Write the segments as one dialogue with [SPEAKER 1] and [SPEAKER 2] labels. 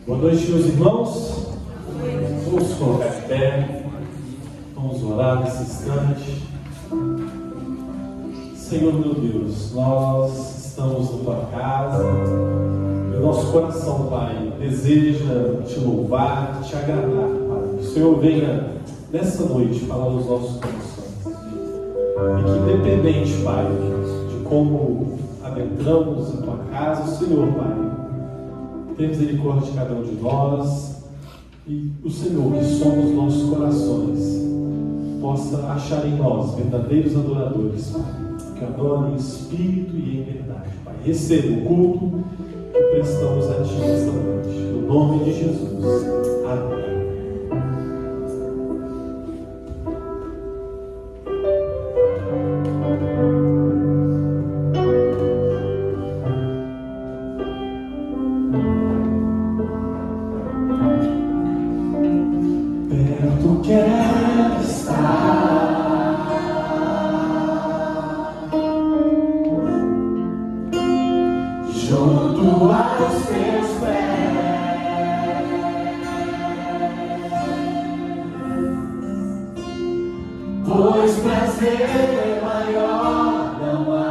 [SPEAKER 1] Boa noite, meus irmãos. Vamos colocar de pé. Vamos orar nesse instante. Senhor meu Deus, nós estamos na tua casa. E o nosso coração, Pai, deseja te louvar, te agradar, Pai. Que o Senhor venha nessa noite falar aos nossos corações. E que independente, Pai, de como adentramos em tua casa, o Senhor, Pai, tem misericórdia de cada um de nós, e o Senhor, que somos nossos corações, possa achar em nós verdadeiros adoradores, Pai, que adorem em espírito e em verdade, Pai. Receba o culto que prestamos a Ti nesta noite, no nome de Jesus. Amém.
[SPEAKER 2] Quero estar junto aos teus pés, pois prazer maior não há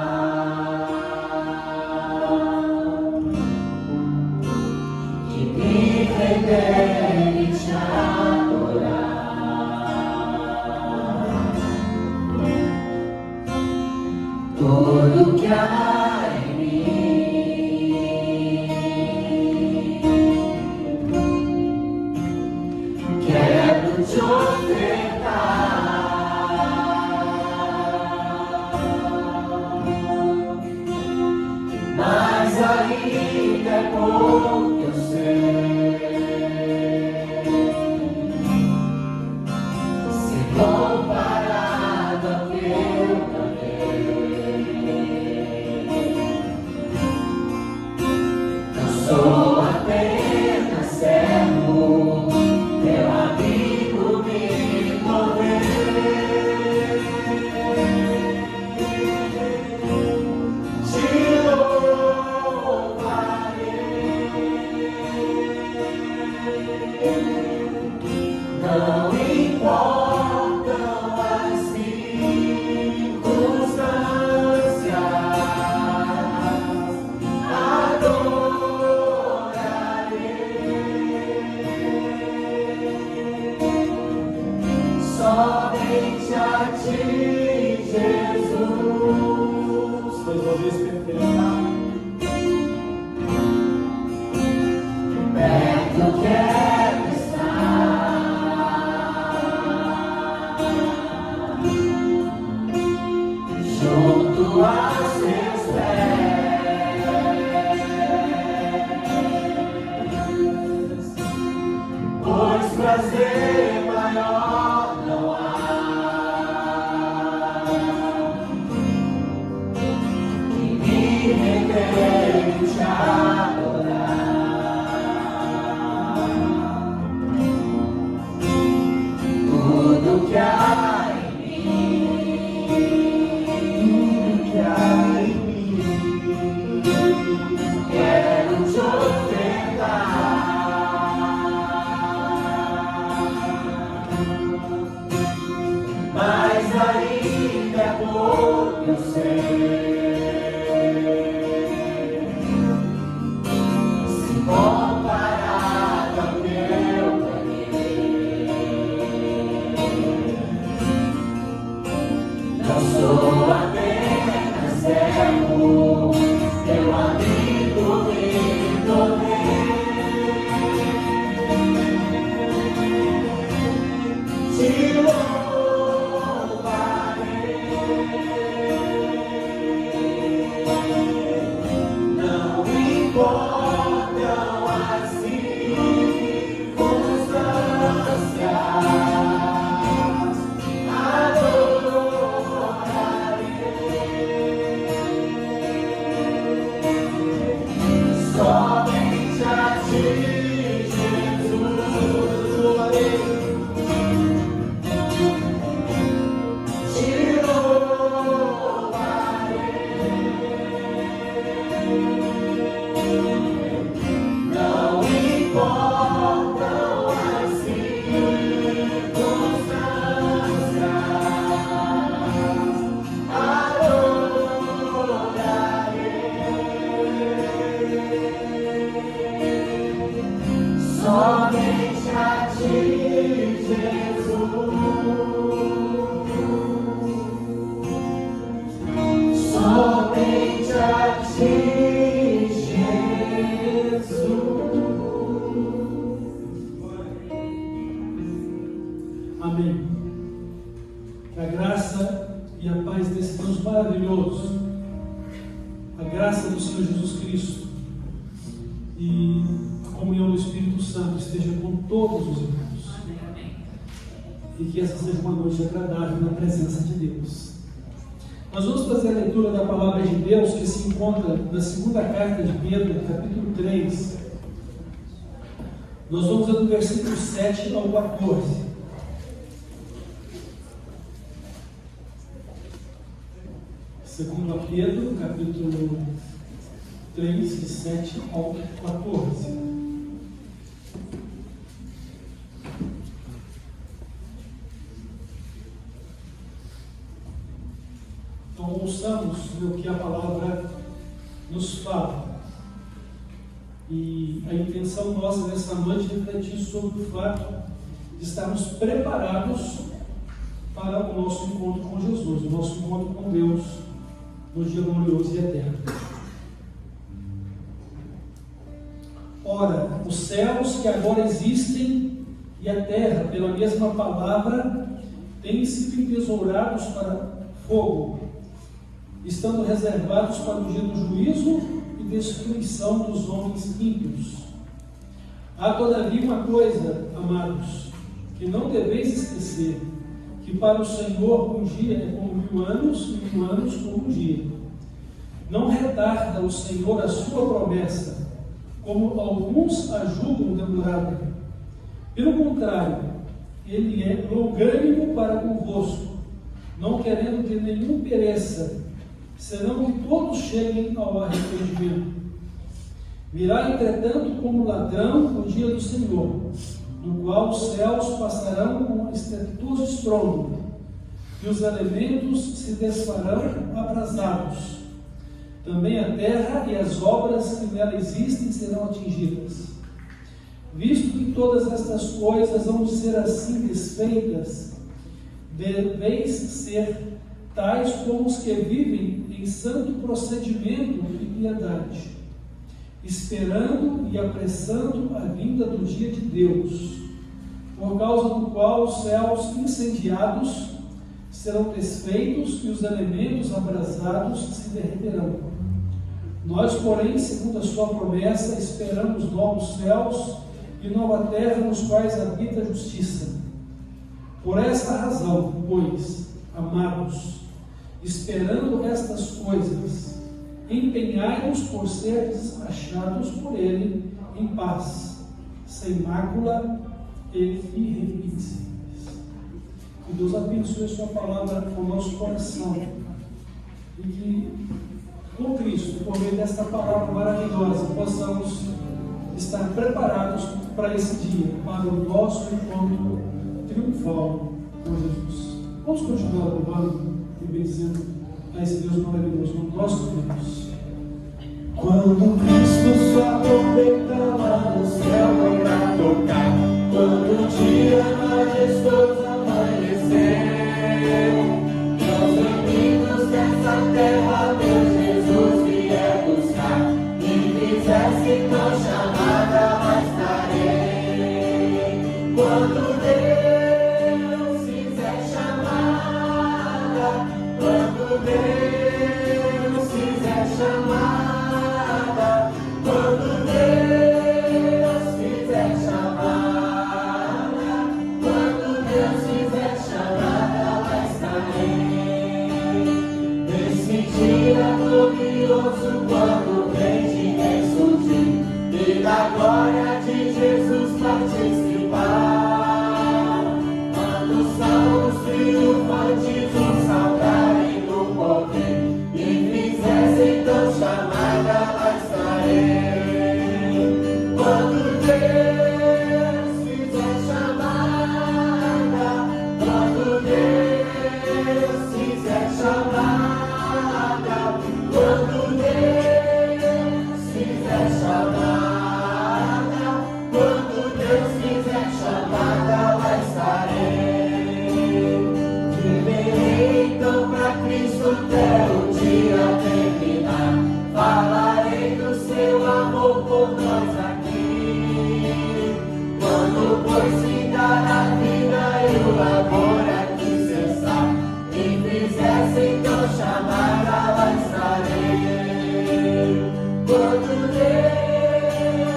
[SPEAKER 2] que me render e te adorar. Tudo que há em mim, quero te ofertar, mas ainda é pouco, eu sei. Se comparado ao que eu sou apenas servo, teu amigo me provei. Te louvarei, não importam as circunstâncias. Somente a ti, Jesus.
[SPEAKER 1] Mais uma vez, perfeito.
[SPEAKER 2] Perto quero estar, junto aos teus pés, pois prazer maior não há que me render e te adorar. Tudo que há em mim, tudo que há em mim, quero te ofertar, mas ainda é pouco, eu sei. Se comparado ao teu caminho, não sou apenas servo, teu amigo me tornei. Te louvarei, não importam as circunstâncias. Somente a ti, Jesus, louvarei, te louvarei.
[SPEAKER 3] e a comunhão do Espírito Santo esteja com todos os irmãos. E que essa seja uma noite agradável na presença de Deus. Nós vamos fazer a leitura da palavra de Deus que se encontra na segunda carta de Pedro, capítulo 3. Nós vamos do versículo 7 ao 14. Segundo Pedro, capítulo 3, de 7 ao 14. Então, ouçamos o que a palavra nos fala. E a intenção nossa nessa noite é refletir sobre o fato de estarmos preparados para o nosso encontro com Jesus, o nosso encontro com Deus no dia glorioso e eterno. Ora, os céus que agora existem e a terra, pela mesma palavra, têm sido entesourados para fogo, estando reservados para o dia do juízo e destruição dos homens ímpios. Há todavia uma coisa, amados, que não deveis esquecer, que para o Senhor um dia é como 1000 anos, e 1000 anos como um dia. Não retarda o Senhor a sua promessa, como alguns a julgam demorada. Pelo contrário, Ele é longânimo para convosco, não querendo que nenhum pereça, senão que todos cheguem ao arrependimento. Virá, entretanto, como ladrão o dia do Senhor, no qual os céus passarão com estrepitoso estrondo, e os elementos se desfarão abrasados. Também a terra e as obras que nela existem serão atingidas. Visto que todas estas coisas vão ser assim desfeitas, deveis ser tais como os que vivem em santo procedimento e piedade, esperando e apressando a vinda do dia de Deus, por causa do qual os céus incendiados serão desfeitos e os elementos abrasados se derreterão. Nós, porém, segundo a sua promessa, esperamos novos céus e nova terra nos quais habita a justiça. Por esta razão, pois, amados, esperando estas coisas, empenhai-vos por seres achados por Ele em paz, sem mácula e irrepreensíveis. Que Deus abençoe a sua palavra no nosso coração e que, com Cristo, por meio desta palavra maravilhosa, possamos estar preparados para esse dia, para o nosso encontro triunfal com Jesus. Vamos continuar louvando e bendizendo a esse Deus maravilhoso, no nosso Deus.
[SPEAKER 2] Quando Cristo sua trombeta lá no céu irá tocar, quando o dia majestoso amanhecer, nós reunidos dessa terra, Deus Jesus vier buscar, e fizesse tão chamada, lá estarei. Quando Deus fizer chamada, quando Deus fizer chamada, quando Deus fizer chamada, quando Deus fizer chamada, lá estarei. Nesse dia glorioso, quando o Rei de Reis surgir, e da glória de Jesus participar, quando os salmos triunfantes o saudarem no poder, e fizessem tão chamada, lá estarei. Quando Deus fizer chamada, quando Deus fizer chamada, quando Deus fizer chamada, quando Deus fizer chamada, lá estarei. Viverei então pra Cristo até o dia terminar, falarei do seu amor por nós aqui. Quando pois findar a vida e o amor aqui cessar, e fizesse então chamada, lá estarei. Quando Deus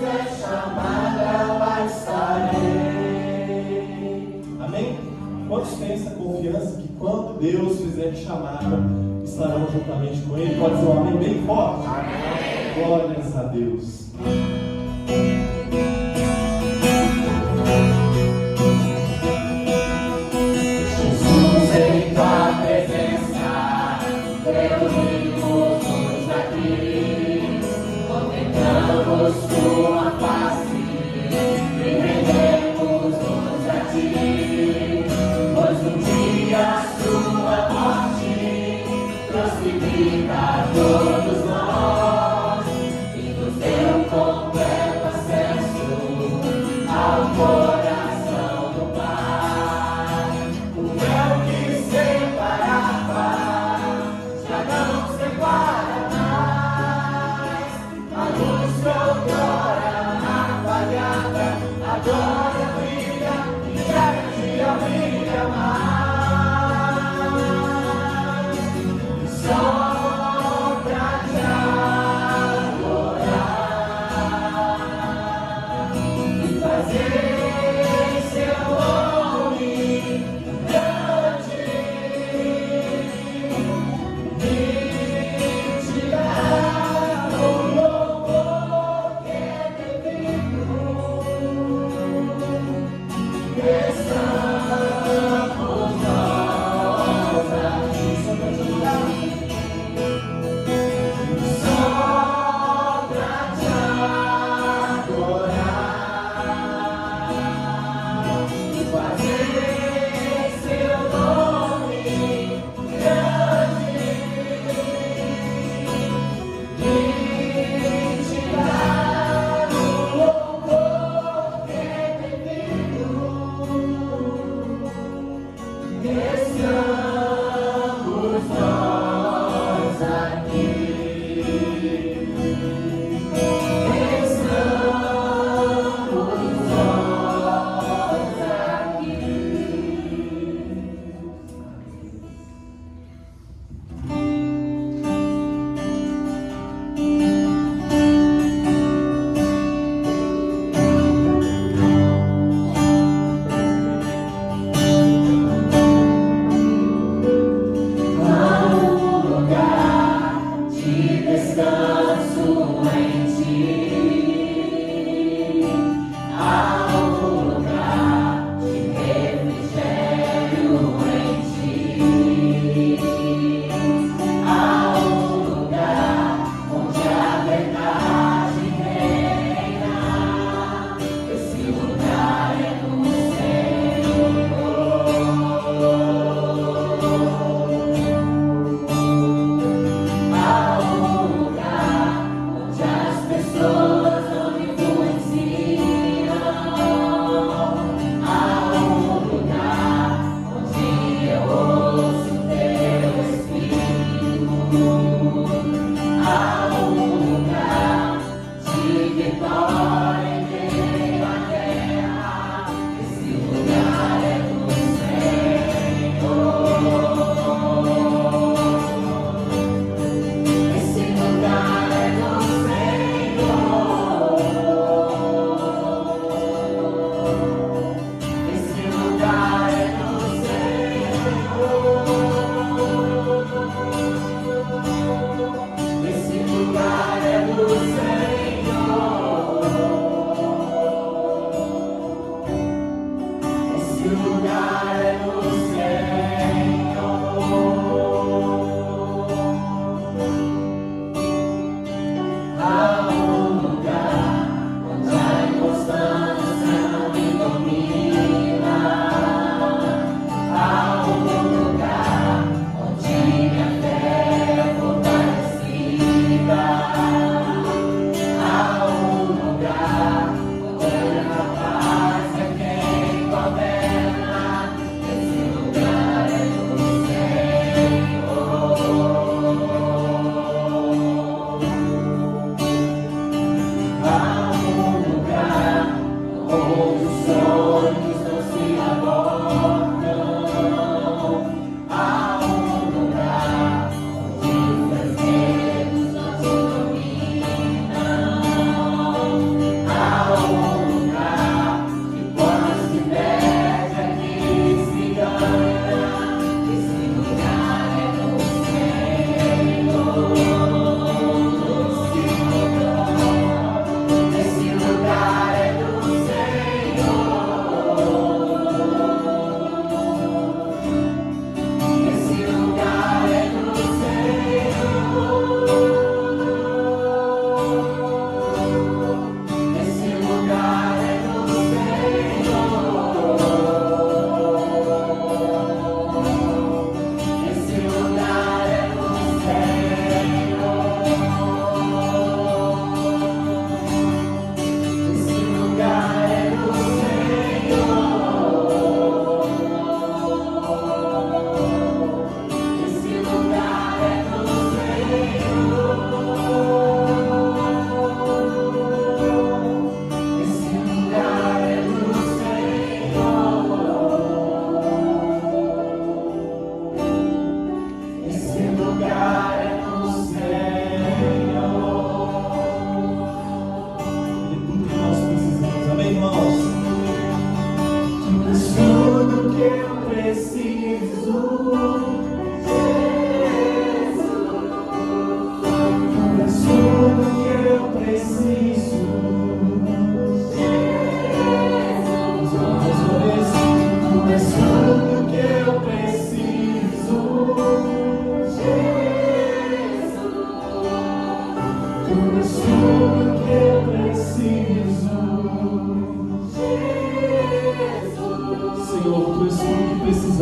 [SPEAKER 2] fizer chamada, lá estarei.
[SPEAKER 1] Amém? Quantos têm essa confiança que quando Deus fizer chamada, estarão juntamente com Ele? Pode dizer um amém bem forte? Amém. Glórias a Deus.
[SPEAKER 2] Jesus, em tua presença, reunimos-nos aqui, contemplamos tua face e rendemos-nos a ti, pois um dia a sua morte trouxe vida a todos nós e nos deu completo acesso ao coração do Pai. O véu que separava já não separa mais. A luz que outrora apagada agora brilha e cada dia brilha mais. Só pra te adorar e fazer seu nome grande e te dar o louvor que é devido. Estamos nós aqui só pra te adorar, só pra te adorar e fazer seu nome grande e te dar o louvor que é devido. Estamos nós aqui. Estamos nós aqui. Há um lugar de descanso em ti. Há um lugar de refrigério em ti. Há um lugar onde a verdade reina. Esse lugar é no Há um lugar onde as pessoas não influenciam. Há um lugar onde eu ouço teu Espírito. Há um lugar de vitória em meio à terra. Esse lugar é do Senhor. Esse lugar é do Senhor.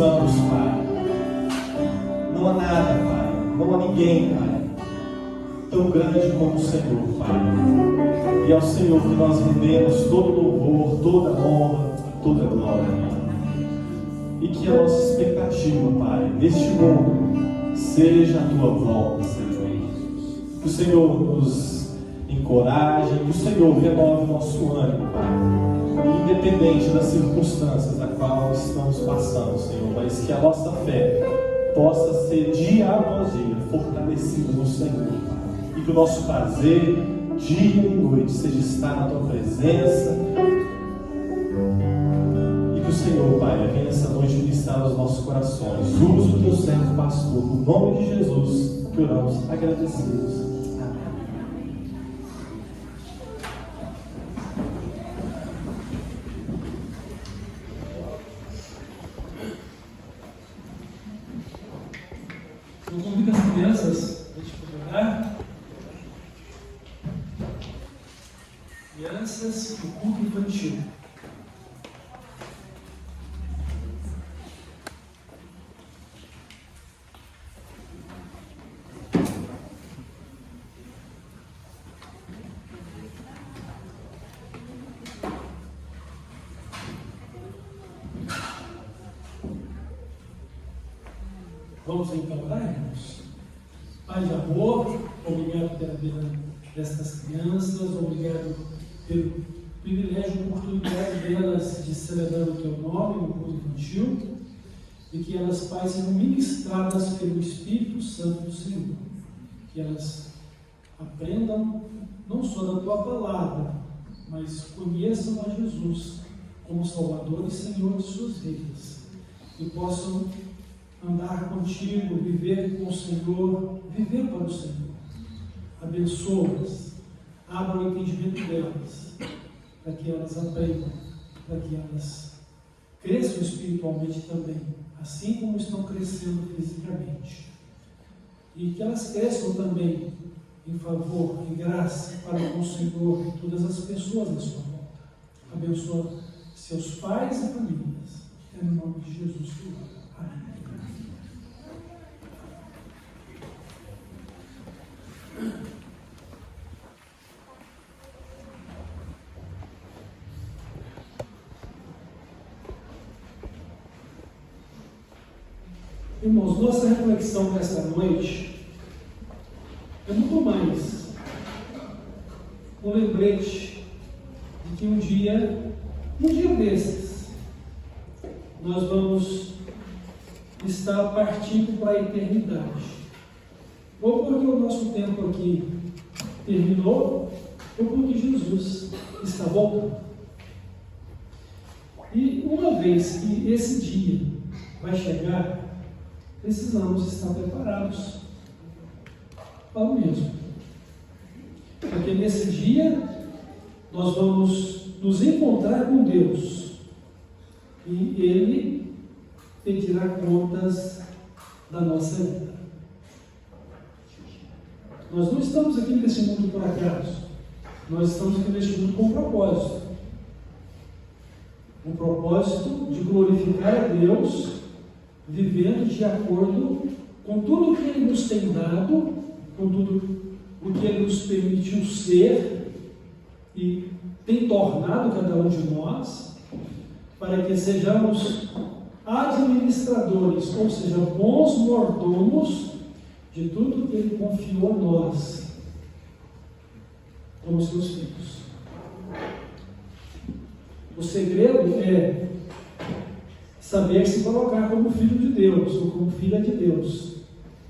[SPEAKER 1] precisamos, Pai. Não há nada, Pai. Não há ninguém, Pai, tão grande como o Senhor, Pai. E ao Senhor que nós rendemos todo louvor, toda honra, toda glória, Pai. E que a nossa expectativa, Pai, neste mundo, seja a Tua volta, Senhor. Que o Senhor nos encoraje, que o Senhor renove o nosso ânimo, Pai. Independente das circunstâncias da qual estamos passando, Senhor, mas que a nossa fé possa ser dia após dia fortalecida no Senhor, Pai. E que o nosso prazer, dia e noite, seja estar na Tua presença. E que o Senhor, Pai, venha essa noite ministrar os nossos corações. Use o Teu servo pastor, no nome de Jesus, que oramos agradecidos.
[SPEAKER 3] Eu convido as crianças para a gente poder orar. Crianças do culto infantil. Vamos então orar, irmãos. Pai de amor, obrigado pela vida destas crianças, obrigado pelo privilégio e oportunidade delas de celebrar o Teu nome no culto infantil, e que elas, Pai, sejam ministradas pelo Espírito Santo do Senhor. Que elas aprendam não só da Tua palavra, mas conheçam a Jesus como Salvador e Senhor de suas vidas, e possam andar contigo, viver com o Senhor, viver para o Senhor. Abençoa-as, abra o entendimento delas, para que elas aprendam, para que elas cresçam espiritualmente também, assim como estão crescendo fisicamente. E que elas cresçam também em favor, em graça para com o Senhor e todas as pessoas à sua volta. Abençoa seus pais e famílias. É no nome de Jesus que eu oro. Amém. Irmãos, nossa reflexão desta noite é muito mais um lembrete de que um dia desses, nós vamos estar partindo para a eternidade. Ou porque o nosso tempo aqui terminou, ou porque Jesus está voltando. E uma vez que esse dia vai chegar, precisamos estar preparados para o mesmo. Porque nesse dia nós vamos nos encontrar com Deus e Ele pedirá contas da nossa vida. Nós não estamos aqui nesse mundo por acaso. Nós estamos aqui neste mundo com um propósito. Um propósito de glorificar a Deus, vivendo de acordo com tudo o que Ele nos tem dado, com tudo o que Ele nos permitiu ser e tem tornado cada um de nós, para que sejamos administradores, ou seja, bons mordomos de tudo que Ele confiou a nós, como seus filhos. O segredo é saber se colocar como filho de Deus, ou como filha de Deus,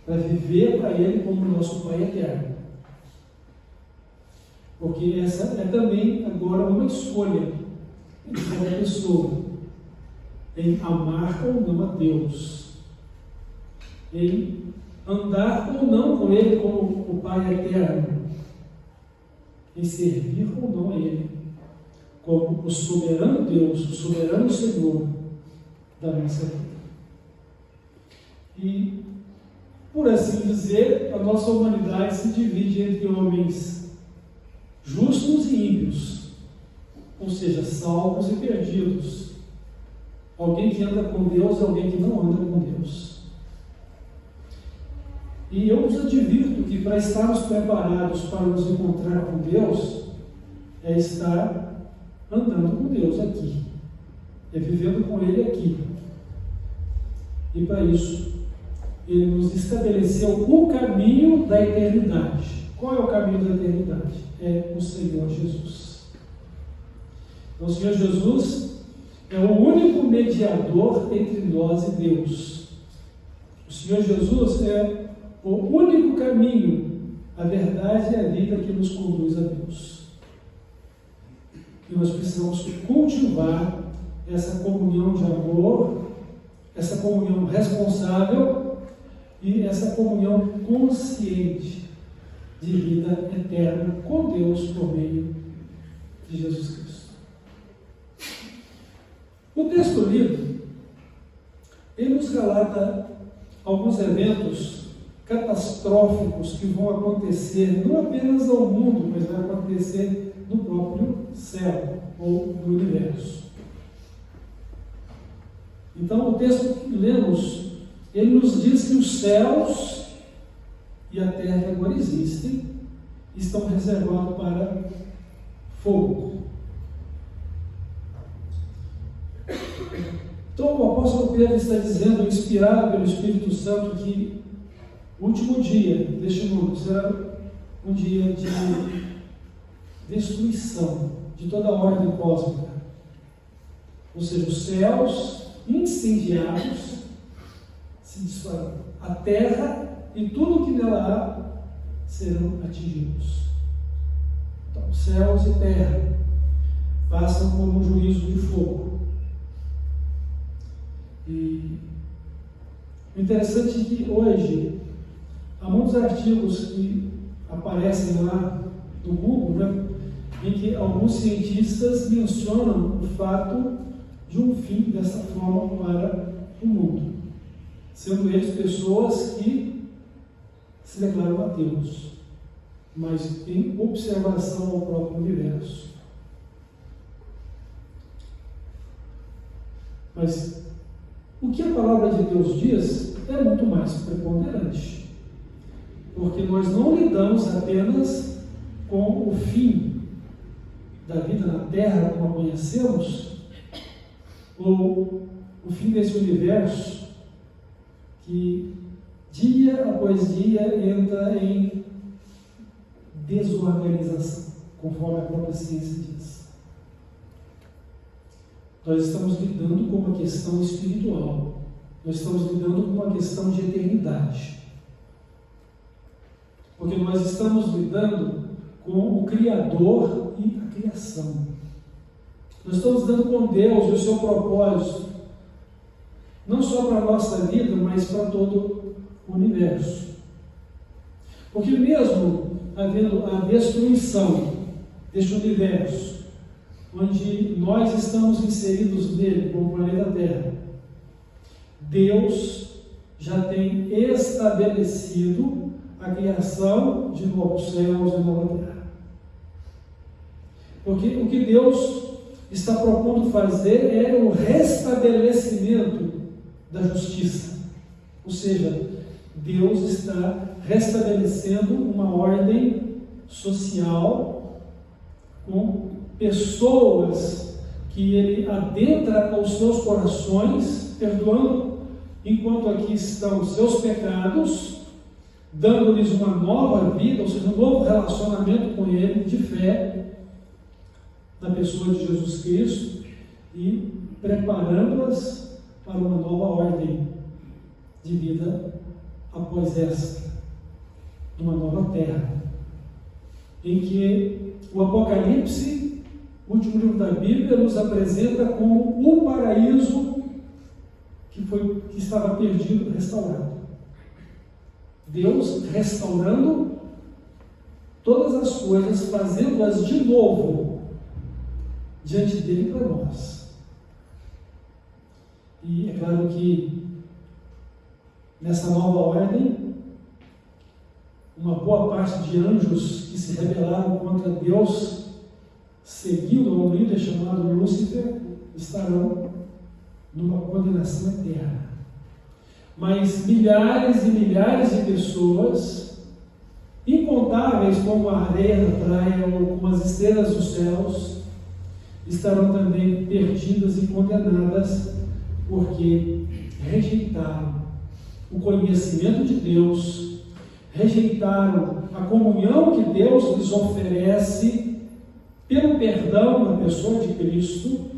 [SPEAKER 3] para viver para Ele como nosso Pai eterno. Porque essa é também agora uma escolha de cada pessoa, em amar ou não a Deus, em andar ou não com Ele como o Pai eterno, em servir ou não a Ele como o soberano Deus, o soberano Senhor da nossa vida. E, por assim dizer, a nossa humanidade se divide entre homens justos e ímpios, ou seja, salvos e perdidos. Alguém que anda com Deus é alguém que não anda com Deus. E eu os advirto que para estarmos preparados para nos encontrar com Deus, é estar andando com Deus aqui, é vivendo com Ele aqui. E para isso, Ele nos estabeleceu o caminho da eternidade. Qual é o caminho da eternidade? É o Senhor Jesus. Então, o Senhor Jesus é o único mediador entre nós e Deus. O Senhor Jesus é o único caminho, a verdade e a vida que nos conduz a Deus. E nós precisamos cultivar essa comunhão de amor, essa comunhão responsável e essa comunhão consciente de vida eterna com Deus por meio de Jesus Cristo. O texto lido, ele nos relata alguns eventos catastróficos que vão acontecer não apenas ao mundo, mas vai acontecer no próprio céu ou no universo. Então, o texto que lemos, ele nos diz que os céus e a terra que agora existem estão reservados para fogo. Então, o apóstolo Pedro está dizendo, inspirado pelo Espírito Santo, que o último dia deste mundo será um dia de destruição de toda a ordem cósmica. Ou seja, os céus incendiados se dispararão. A terra e tudo que nela há serão atingidos. Então, céus e terra passam por um juízo de fogo. E o interessante é que hoje há muitos artigos que aparecem lá no Google, né, em que alguns cientistas mencionam o fato de um fim dessa forma para o mundo, sendo eles pessoas que se declaram ateus, mas em observação ao próprio universo. Mas o que a palavra de Deus diz é muito mais preponderante, porque nós não lidamos apenas com o fim da vida na Terra como a conhecemos, ou o fim desse universo que dia após dia entra em desorganização, conforme a própria ciência diz. Nós estamos lidando com uma questão espiritual, nós estamos lidando com uma questão de eternidade, porque nós estamos lidando com o Criador e a criação. Nós estamos lidando com Deus e o seu propósito, não só para a nossa vida, mas para todo o universo. Porque mesmo havendo a destruição deste universo, onde nós estamos inseridos nele, como o planeta Terra, Deus já tem estabelecido a criação de novos céus e nova terra. Porque o que Deus está propondo fazer é o restabelecimento da justiça. Ou seja, Deus está restabelecendo uma ordem social com pessoas que Ele adentra aos seus corações, perdoando enquanto aqui estão os seus pecados, dando-lhes uma nova vida, ou seja, um novo relacionamento com Ele, de fé, na pessoa de Jesus Cristo, e preparando-as para uma nova ordem de vida após esta, numa nova terra, em que o Apocalipse, o último livro da Bíblia, nos apresenta como o paraíso que estava perdido, restaurado. Deus restaurando todas as coisas, fazendo-as de novo diante dele para nós. E é claro que nessa nova ordem, uma boa parte de anjos que se rebelaram contra Deus, seguindo um líder chamado Lúcifer, estarão numa condenação eterna. Mas milhares e milhares de pessoas, incontáveis como a areia da praia ou como as estrelas dos céus, estarão também perdidas e condenadas porque rejeitaram o conhecimento de Deus, rejeitaram a comunhão que Deus lhes oferece pelo perdão na pessoa de Cristo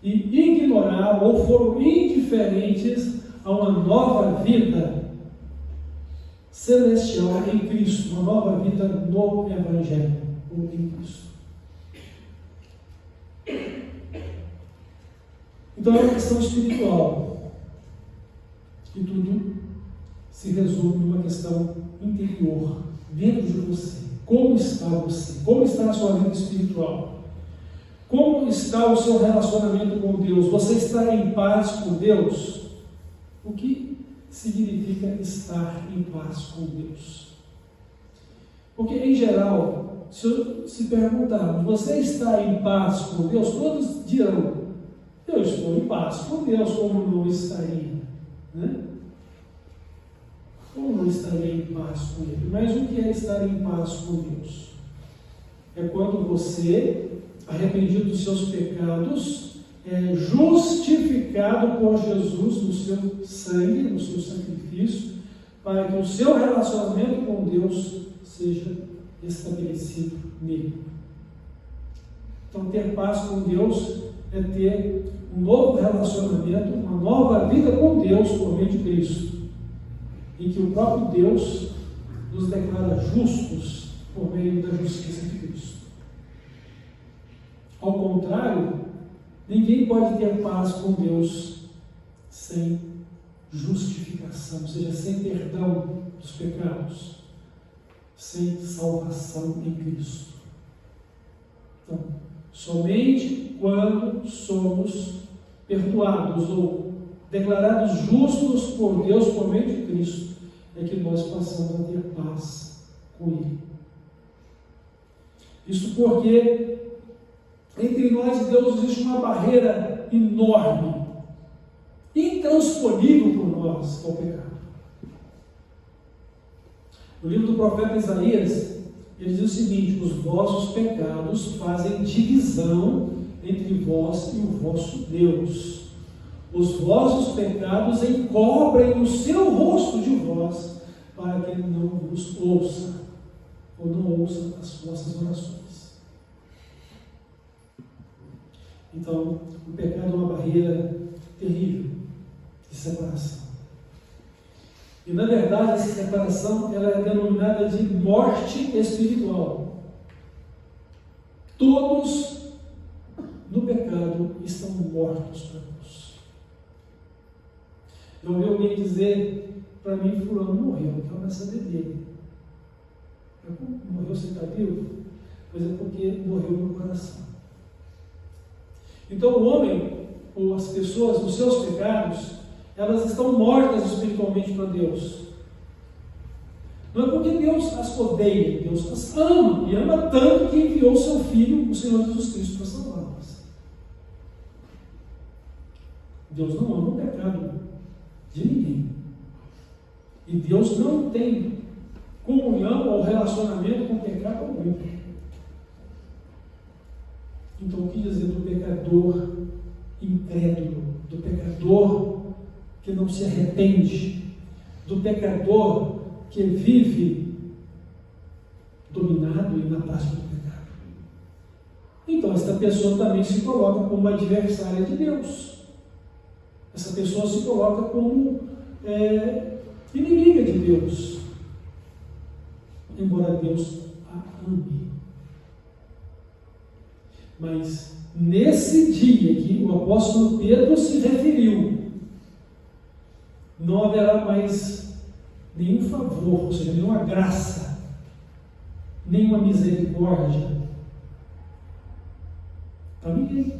[SPEAKER 3] e ignoraram ou foram indiferentes a uma nova vida celestial em Cristo, uma nova vida no Evangelho, ou em Cristo. Então é uma questão espiritual. E tudo se resume numa questão interior, dentro de você. Como está você? Como está a sua vida espiritual? Como está o seu relacionamento com Deus? Você está em paz com Deus? O que significa estar em paz com Deus? Porque, em geral, se perguntarmos, você está em paz com Deus? Todos dirão, eu estou em paz com Deus, como não estaria? Né? Como não estaria em paz com Ele? Mas o que é estar em paz com Deus? É quando você, arrependido dos seus pecados, é justificado por Jesus no seu sangue, no seu sacrifício, para que o seu relacionamento com Deus seja estabelecido nele. Então, ter paz com Deus é ter um novo relacionamento, uma nova vida com Deus por meio de Cristo, em que o próprio Deus nos declara justos por meio da justiça de Cristo. Ao contrário, ninguém pode ter paz com Deus sem justificação, ou seja, sem perdão dos pecados, sem salvação em Cristo. Então, somente quando somos perdoados ou declarados justos por Deus por meio de Cristo é que nós passamos a ter paz com Ele. Isso porque entre nós e Deus existe uma barreira enorme, intransponível por nós, que é o pecado. No livro do profeta Isaías, ele diz o seguinte: os vossos pecados fazem divisão entre vós e o vosso Deus. Os vossos pecados encobrem o seu rosto de vós, para que ele não vos ouça, ou não ouça as vossas orações. Então, o pecado é uma barreira terrível de separação. E, na verdade, essa separação ela é denominada de morte espiritual. Todos no pecado estão mortos para Deus. Eu ouvi alguém dizer para mim: fulano morreu, eu quero saber dele. Morreu, você está vivo? Pois é porque morreu no coração. Então o homem, ou as pessoas, os seus pecados, elas estão mortas espiritualmente para Deus. Não é porque Deus as odeia, Deus as ama, e ama tanto que enviou o seu Filho, o Senhor Jesus Cristo, para salvá-las. Deus não ama o pecado de ninguém. E Deus não tem comunhão ou relacionamento com o pecado algum. Então, o que dizer do pecador incrédulo, do pecador que não se arrepende, do pecador que vive dominado e na prática do pecado? Então, essa pessoa também se coloca como adversária de Deus. Essa pessoa se coloca como inimiga de Deus, embora Deus a ame. Mas nesse dia que o apóstolo Pedro se referiu, não haverá mais nenhum favor, ou seja, nenhuma graça, nenhuma misericórdia para ninguém.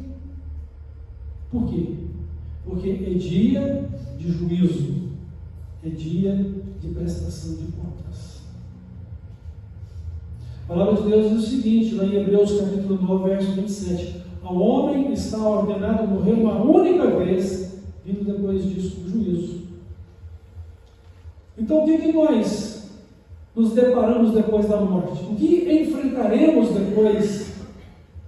[SPEAKER 3] Por quê? Porque é dia de juízo, é dia de prestação de contas. A palavra de Deus diz o seguinte, lá em Hebreus capítulo 9, verso 27. Ao homem está ordenado morrer uma única vez, vindo depois disso o juízo. Então, o que nós nos deparamos depois da morte? O que enfrentaremos depois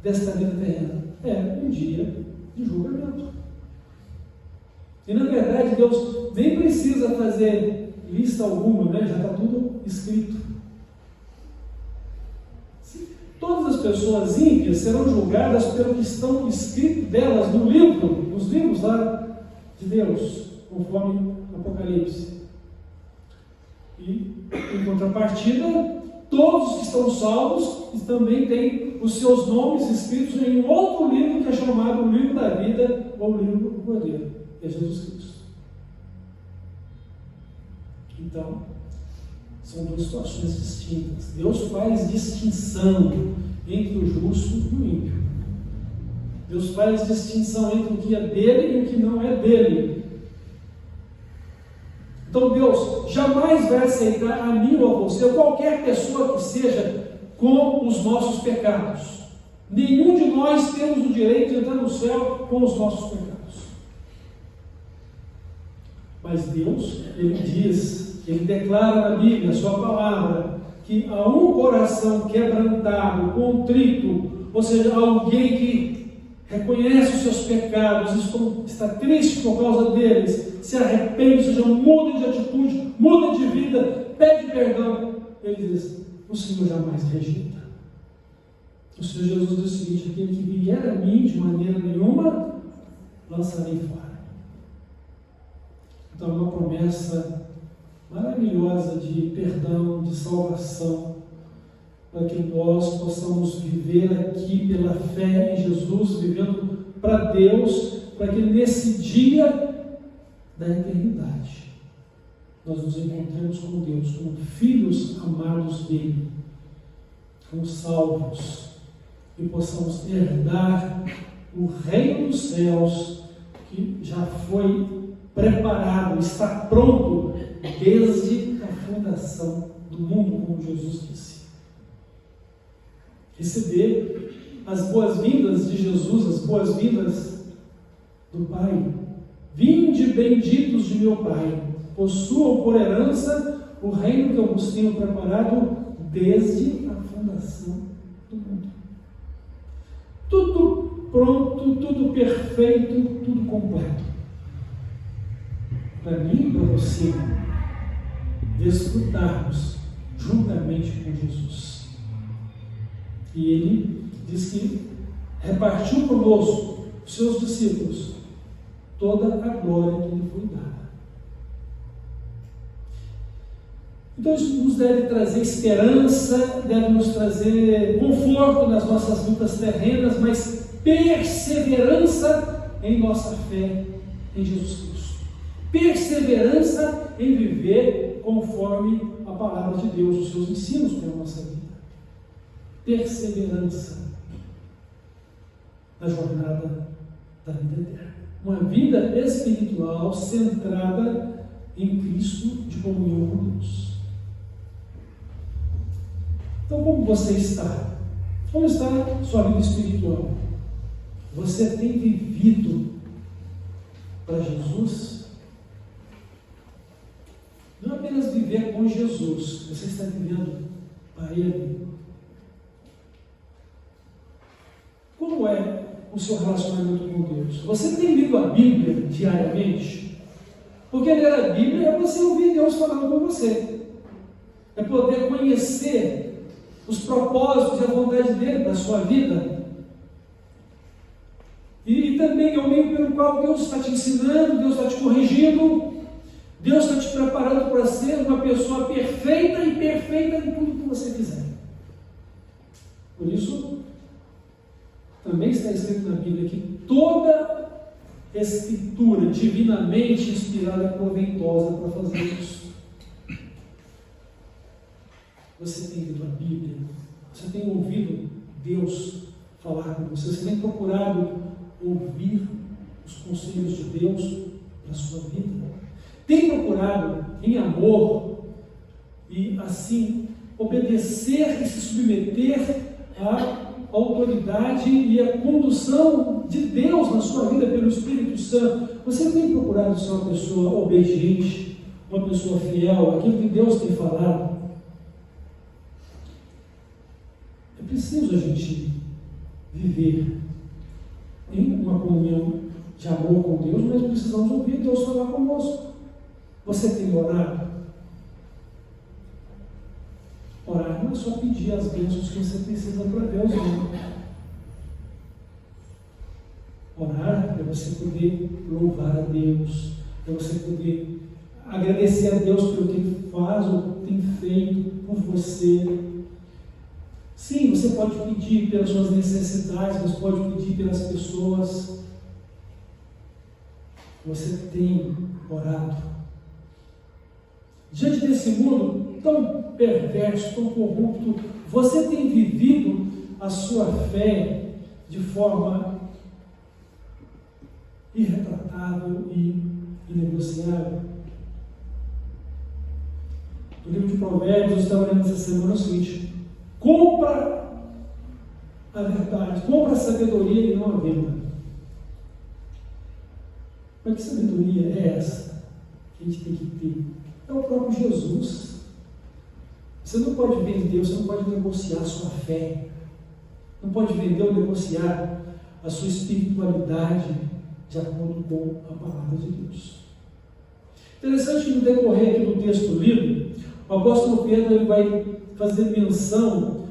[SPEAKER 3] desta vida terrena? É um dia de julgamento. E na verdade Deus nem precisa fazer lista alguma, né? Já está tudo escrito. Todas as pessoas ímpias serão julgadas pelo que estão escrito delas no livro, nos livros lá de Deus, conforme Apocalipse. E, em contrapartida, todos os que estão salvos também têm os seus nomes escritos em um outro livro que é chamado o Livro da Vida ou o Livro do Cordeiro, que é Jesus Cristo. Então, são duas situações distintas. Deus faz distinção entre o justo e o ímpio. Deus faz distinção entre o que é dele e o que não é dele. Então Deus jamais vai aceitar a mim ou a você, ou qualquer pessoa que seja, com os nossos pecados. Nenhum de nós temos o direito de entrar no céu com os nossos pecados. Mas Deus, Ele diz, Ele declara na Bíblia, a sua palavra, que a um coração quebrantado, contrito, ou seja, alguém que reconhece os seus pecados, está triste por causa deles, se arrepende, ou seja, muda de atitude, muda de vida, pede perdão, Ele diz, o Senhor jamais rejeita. O Senhor Jesus diz o seguinte, aquele que vier a mim de maneira nenhuma, lançarei fora. Então, uma promessa maravilhosa de perdão, de salvação, para que nós possamos viver aqui pela fé em Jesus, vivendo para Deus, para que nesse dia da eternidade nós nos encontremos com Deus, como filhos amados dele, como salvos, e possamos herdar o reino dos céus que já foi preparado, está pronto desde a fundação do mundo, como Jesus disse. Receber as boas-vindas de Jesus, as boas-vindas do Pai. Vinde benditos de meu Pai, possuam por herança o reino que eu vos tenho preparado desde a fundação do mundo. Tudo pronto, tudo perfeito, tudo completo. Para mim e para você, desfrutarmos juntamente com Jesus. E Ele diz que repartiu conosco, os seus discípulos, toda a glória que lhe foi dada. Então isso nos deve trazer esperança, deve nos trazer conforto nas nossas lutas terrenas, mas perseverança em nossa fé em Jesus Cristo. Perseverança em viver conforme a palavra de Deus, os seus ensinos para a nossa vida. Perseverança na jornada da vida eterna. Uma vida espiritual centrada em Cristo, de comunhão com Deus. Então, como você está? Como está a sua vida espiritual? Você tem vivido para Jesus? Não apenas viver com Jesus, você está vivendo para Ele. Como é o seu relacionamento com Deus? Você tem lido a Bíblia diariamente? Porque ler a Bíblia é você ouvir Deus falando com você. É poder conhecer os propósitos e a vontade dele para a sua vida. E também é o meio pelo qual Deus está te ensinando, Deus está te corrigindo, Deus está te preparando para ser uma pessoa perfeita e perfeita em tudo que você fizer. Por isso, também está escrito na Bíblia que toda escritura divinamente inspirada é proveitosa para fazer isso. Você tem lido a Bíblia? Você tem ouvido Deus falar com você? Você tem procurado ouvir os conselhos de Deus para a sua vida? Tem procurado em amor e assim obedecer e se submeter à autoridade e à condução de Deus na sua vida pelo Espírito Santo. Você tem procurado ser uma pessoa obediente, uma pessoa fiel àquilo que Deus tem falado? É preciso a gente viver em uma comunhão de amor com Deus, mas precisamos ouvir Deus falar conosco. Você tem orado? Orar não é só pedir as bênçãos que você precisa para Deus, não. Orar é você poder louvar a Deus, é você poder agradecer a Deus pelo que Ele faz ou tem feito por você. Sim, você pode pedir pelas suas necessidades, mas pode pedir pelas pessoas. Você tem orado. Diante desse mundo tão perverso, tão corrupto, você tem vivido a sua fé de forma irretratável e inegociável? No livro de Provérbios, eu estava lendo essa semana o seguinte: compra a verdade, compra a sabedoria e não a venda. Mas que sabedoria é essa que a gente tem que ter? É o próprio Jesus. Você não pode vender, você não pode negociar a sua fé, não pode vender ou negociar a sua espiritualidade de acordo com a palavra de Deus. Interessante que no decorrer aqui do texto lido, o apóstolo Pedro ele vai fazer menção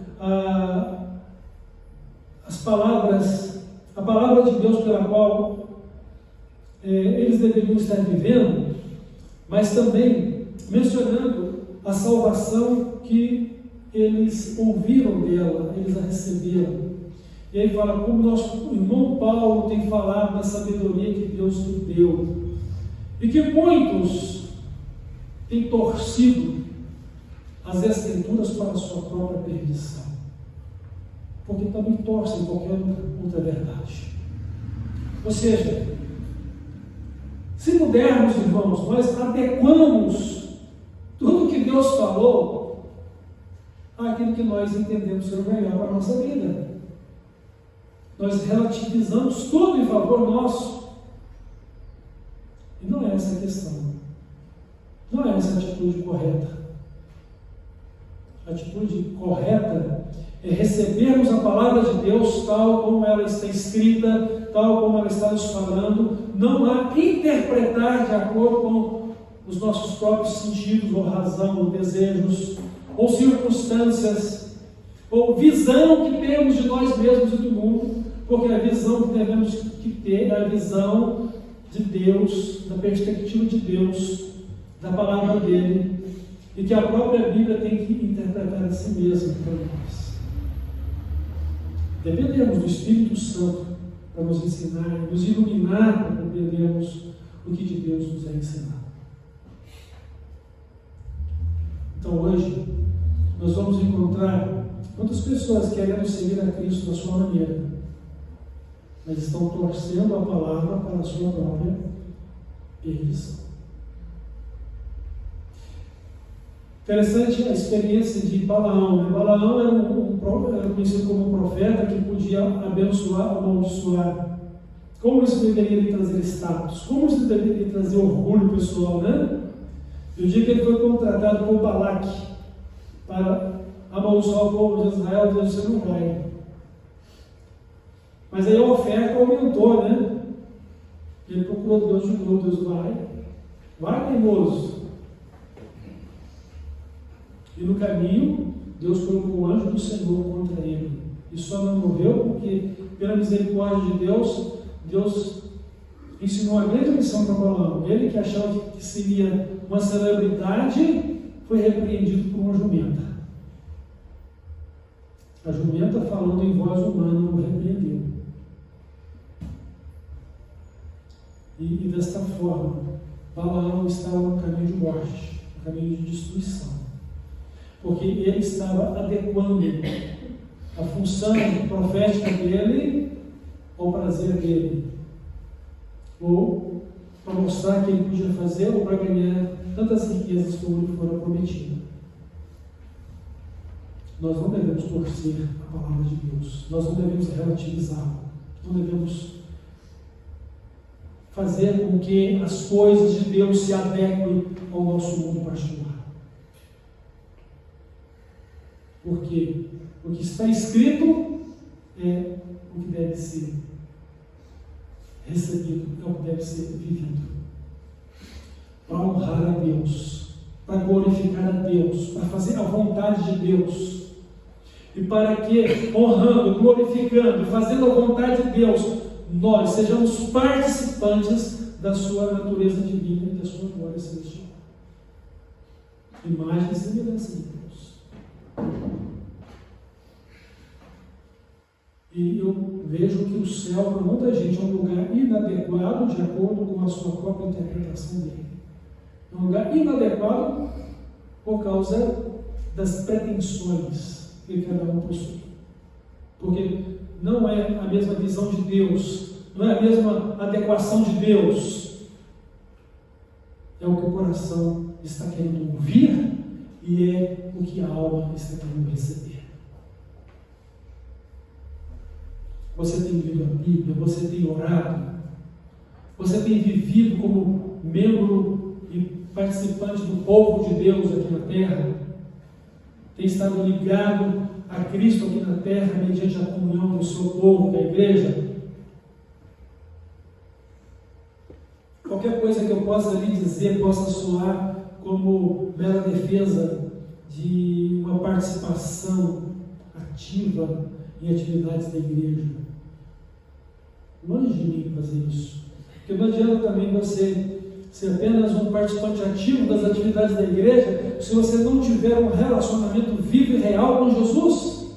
[SPEAKER 3] às palavras, a palavra de Deus pela qual eles deveriam estar vivendo, mas também mencionando a salvação que eles ouviram dela, eles a receberam. E aí fala como nosso irmão Paulo tem falado da sabedoria que Deus nos deu, e que muitos têm torcido as Escrituras para a sua própria perdição, porque também torcem qualquer outra verdade. Ou seja, se pudermos, irmãos, nós adequamos tudo que Deus falou àquilo que nós entendemos ser o melhor para a nossa vida. Nós relativizamos tudo em favor nosso. E não é essa a questão. Não é essa a atitude correta. A atitude correta é recebermos a palavra de Deus tal como ela está escrita, tal como ela está nos falando, não a interpretar de acordo com os nossos próprios sentidos, ou razão, ou desejos, ou circunstâncias, ou visão que temos de nós mesmos e do mundo, porque a visão que devemos que ter é a visão de Deus, da perspectiva de Deus, da palavra dele, e que a própria Bíblia tem que interpretar a si mesma para nós. Dependemos do Espírito Santo para nos ensinar, nos iluminar para compreendermos o que de Deus nos é ensinado. Então hoje nós vamos encontrar muitas pessoas querendo seguir a Cristo da sua maneira, mas estão torcendo a palavra para a sua própria perdição. Interessante a experiência de Balaão. Balaão era conhecido como um profeta que podia abençoar ou amaldiçoar. Como isso deveria lhe trazer status? Como isso deveria lhe trazer orgulho pessoal, né? E o dia que ele foi contratado por Balaque para amaldiçoar o povo de Israel, Deus disse: você não vai. Mas aí a oferta aumentou, né? Ele procurou Deus de novo. Deus vai teimoso. E no caminho, Deus colocou o anjo do Senhor contra ele. E só não morreu porque, pela misericórdia de Deus, Deus ensinou a grande lição para Balaão. Ele, que achava que seria uma celebridade, foi repreendido por uma jumenta. A jumenta, falando em voz humana, o repreendeu. E desta forma, Balaão estava no caminho de morte, no caminho de destruição. Porque ele estava adequando a função profética dele ao prazer dele, ou para mostrar que ele podia fazer, ou para ganhar tantas riquezas como lhe foram prometidas. nós não devemos torcer a palavra de Deus, nós não devemos relativizá-la, não devemos fazer com que as coisas de Deus se adequem ao nosso mundo particular. Porque o que está escrito é o que deve ser recebido, é o que deve ser vivido. Para honrar a Deus, para glorificar a Deus, para fazer a vontade de Deus. E para que, honrando, glorificando, fazendo a vontade de Deus, nós sejamos participantes da sua natureza divina e da sua glória celestial. Imagem e semelhança de Deus. E eu vejo que o céu, para muita gente, é um lugar inadequado de acordo com a sua própria interpretação dele. É um lugar inadequado por causa das pretensões que cada um possui. Porque não é a mesma visão de Deus, não é a mesma adequação de Deus. É o que o coração está querendo ouvir e é o que a alma está querendo receber. Você tem lido a Bíblia, você tem orado, você tem vivido como membro e participante do povo de Deus aqui na terra, tem estado ligado a Cristo aqui na terra mediante a comunhão do seu povo, da igreja. Qualquer coisa que eu possa lhe dizer possa soar como mera defesa de uma participação ativa em atividades da igreja. Longe de mim fazer isso. Porque não adianta também você ser apenas um participante ativo das atividades da igreja se você não tiver um relacionamento vivo e real com Jesus.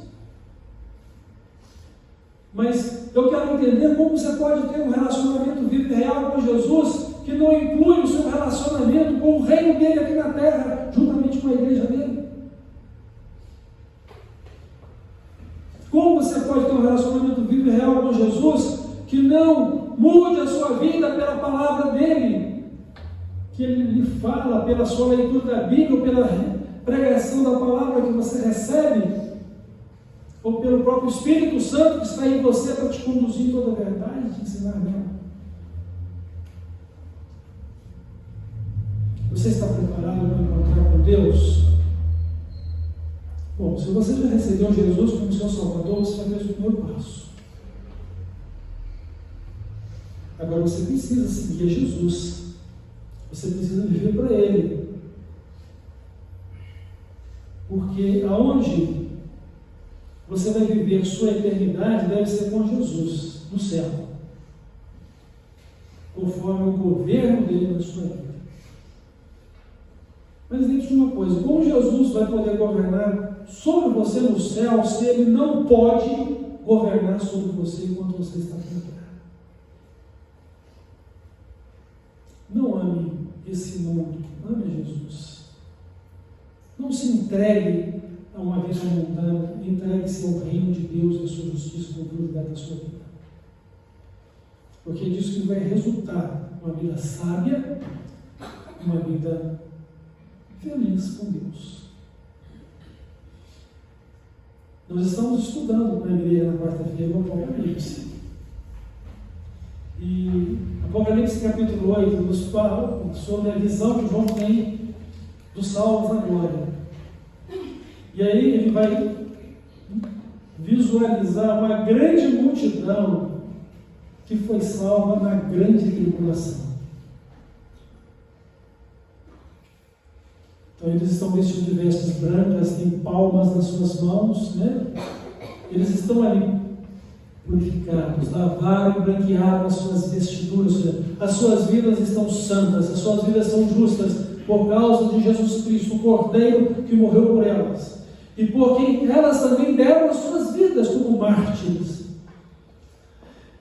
[SPEAKER 3] Mas eu quero entender como você pode ter um relacionamento vivo e real com Jesus que não inclui o seu relacionamento com o reino dele aqui na terra, juntamente com a igreja dele. Como você pode ter um relacionamento vivo e real com Jesus que não mude a sua vida pela palavra dele, que ele lhe fala pela sua leitura da Bíblia, ou pela pregação da palavra que você recebe, ou pelo próprio Espírito Santo que está em você para te conduzir em toda a verdade, te ensinar nela? Você está preparado para encontrar com Deus? Bom, se você já recebeu Jesus como seu Salvador, você já fez o primeiro passo. Agora você precisa seguir a Jesus. Você precisa viver para Ele. Porque aonde você vai viver sua eternidade deve ser com Jesus, no céu. Conforme o governo dele na sua vida. Mas lembre-se de uma coisa: como Jesus vai poder governar sobre você no céu se ele não pode governar sobre você enquanto você está aqui na terra? Não ame esse mundo, ame Jesus. Não se entregue a uma vida mundana, entregue-se ao reino de Deus e à sua justiça como prioridade da sua vida. Porque é disso que vai resultar uma vida sábia, uma vida feliz com Deus. Nós estamos estudando na igreja na quarta-feira o Apocalipse. E Apocalipse capítulo 8 nos fala sobre a visão que João tem dos salvos na glória. E aí ele vai visualizar uma grande multidão que foi salva na grande tribulação. Então eles estão vestidos de vestes brancas, têm palmas nas suas mãos, né? Eles estão ali purificados, lavaram e branquearam as suas vestiduras, as suas vidas estão santas, as suas vidas são justas por causa de Jesus Cristo, o Cordeiro que morreu por elas, e por quem elas também deram as suas vidas como mártires.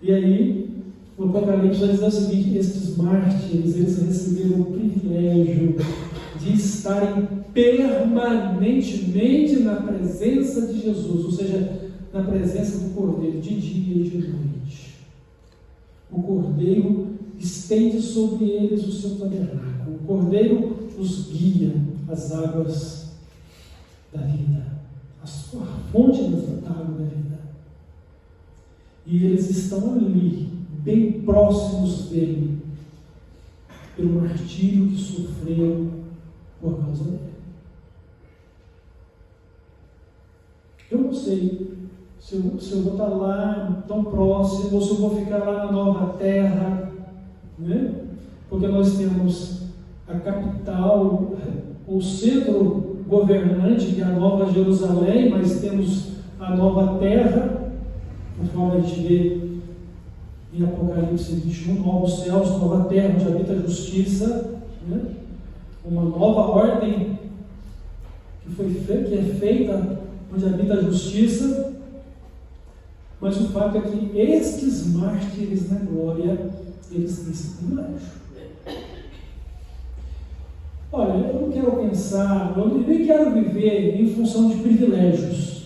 [SPEAKER 3] E aí o Apocalipse vai dizer o seguinte: estes mártires, eles receberam o privilégio de estarem permanentemente na presença de Jesus, ou seja, na presença do Cordeiro, de dia e de noite. O Cordeiro estende sobre eles o seu tabernáculo. O Cordeiro os guia às águas da vida, a sua fonte da água da vida. E eles estão ali, bem próximos dele, pelo martírio que sofreram por causa dele. Eu não sei se eu vou estar lá tão próximo, ou se eu vou ficar lá na nova terra, né? Porque nós temos a capital, o centro governante, que é a Nova Jerusalém, mas temos a nova terra, conforme a gente vê em Apocalipse 21, novos céus, nova terra, onde habita a justiça, né? Uma nova ordem que é feita, onde habita a justiça. Mas o fato é que estes mártires na glória, eles têm esse privilégio. Olha, eu não quero pensar, eu nem quero viver em função de privilégios.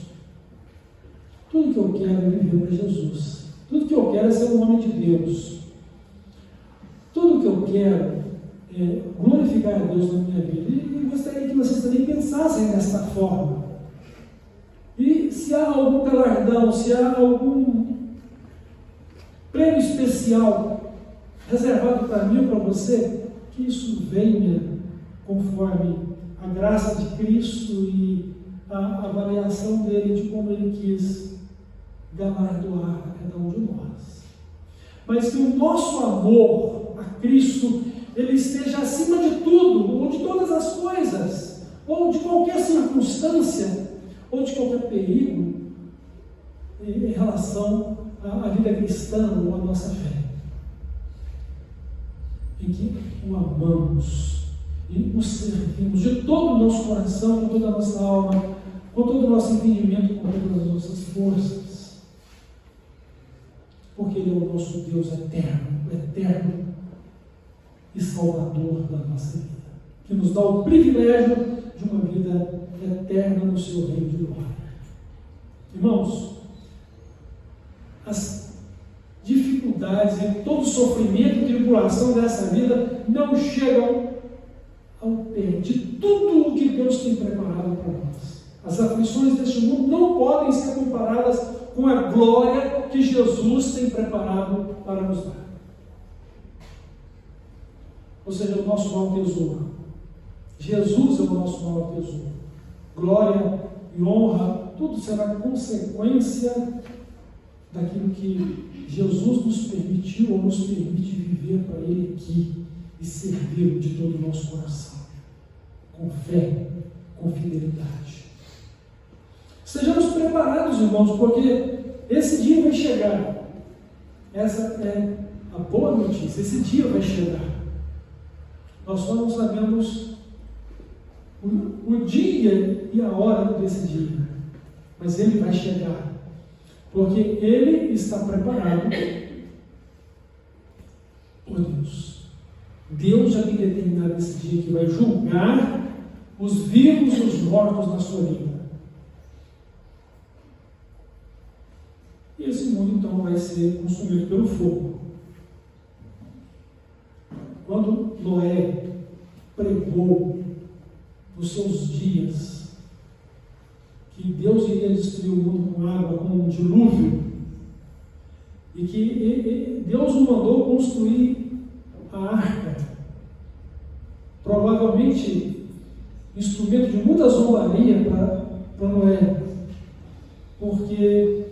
[SPEAKER 3] Tudo que eu quero é viver para Jesus. Tudo que eu quero é ser um homem de Deus. Tudo que eu quero é glorificar a Deus na minha vida. E eu gostaria que vocês também pensassem dessa forma. E se há algum galardão, se há algum prêmio especial reservado para mim ou para você, que isso venha conforme a graça de Cristo e a avaliação dele de como ele quis galardoar a cada um de nós. Mas que o nosso amor a Cristo, ele esteja acima de tudo, ou de todas as coisas, ou de qualquer circunstância, ou de qualquer perigo em relação à vida cristã ou à nossa fé. Em que o amamos e o servimos de todo o nosso coração, com toda a nossa alma, com todo o nosso entendimento, com todas as nossas forças. Porque Ele é o nosso Deus eterno e Salvador da nossa vida, que nos dá o privilégio de uma vida eterna no seu reino de glória. Irmãos, as dificuldades e todo o sofrimento e tribulação dessa vida não chegam ao pé de tudo o que Deus tem preparado para nós. As aflições deste mundo não podem ser comparadas com a glória que Jesus tem preparado para nos dar. Ou seja, o nosso maior tesouro. Jesus é o nosso maior tesouro. Glória e honra, tudo será consequência daquilo que Jesus nos permitiu ou nos permite viver para Ele aqui e servi-lo de todo o nosso coração, com fé, com fidelidade. Estejamos preparados, irmãos, porque esse dia vai chegar. Essa é a boa notícia, esse dia vai chegar. Nós só não sabemos o dia e a hora desse dia, mas ele vai chegar, porque ele está preparado por Deus. Deus já tem determinado esse dia que vai julgar os vivos e os mortos na sua vida. E esse mundo então vai ser consumido pelo fogo. Quando Noé pregou nos seus dias que Deus iria destruir o mundo com água, com um dilúvio, e que Deus o mandou construir a arca, provavelmente instrumento de muita zombaria para Noé, porque